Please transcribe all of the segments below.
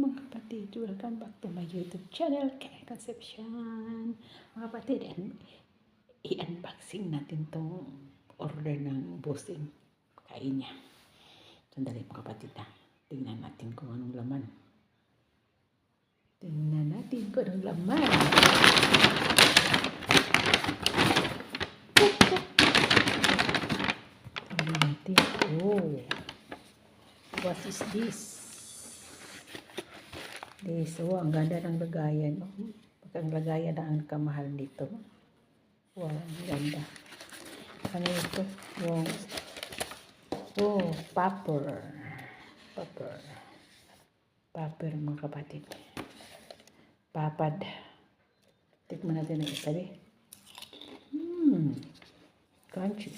mga kapatid, welcome back to my YouTube channel, Kay Concepcion. Mga kapatid, i-unboxing natin tong order ng bossing. Kain niya. Sandali mga kapatid ha. Tingnan natin kung anong laman. Tingnan natin kung anong laman. Tingnan natin. Oh, what is this? So, ang ganda ng lagayan. Ang lagayan na ang kamahal dito. Wow, ang ganda. Ano ito? Oh, paper. Paper mga kapatid. Papad. Tikman natin ang isa rin. Crunchy.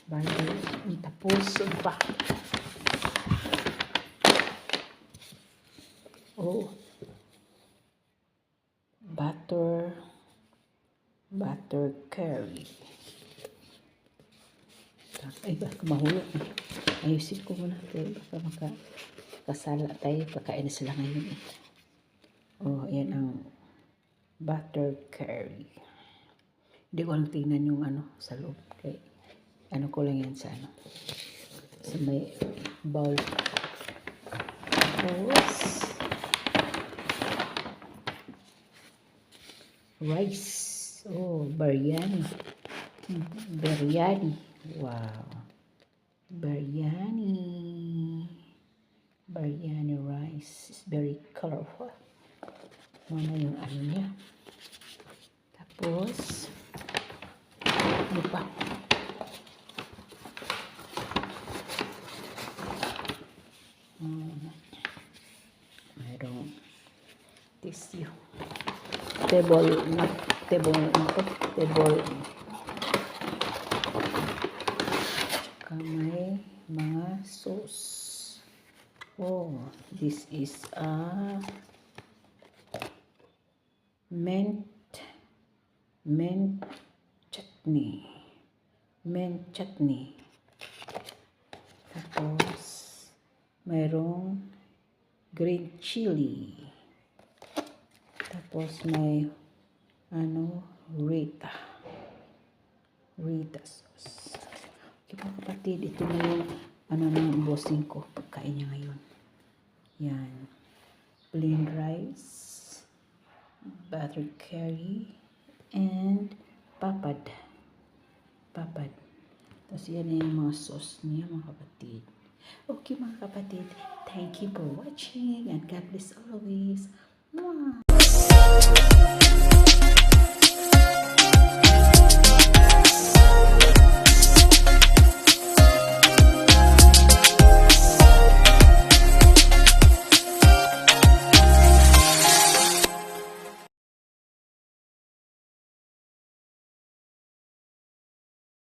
Bali, tapos pa. Oh, butter curry. Ay, baka mahulog. Ayusin ko muna tayo. Baka makasala tayo. Pagkain na sila ngayon. Oh, yan ang butter curry. Hindi ko lang tingnan yung sa loob. Kaya, ko lang yan sa sa may bowl. Tapos, rice. Oh, biryani. Wow. Biryani rice. It's very colorful. Ano yung niya. Tapos, ano pa? Mayroong tissue. Table. May mga sauce. Oh, this is a mint chutney. Tapos mayroong green chili. Tapos may Rita sauce. Okay mga kapatid, ito na yung ng bossing ko. Pagkain niya ngayon. Yan. Plain rice, butter curry, and papad. Tapos yan yung mga sauce niya mga kapatid. Okay mga kapatid, thank you for watching and God bless always. Mwah!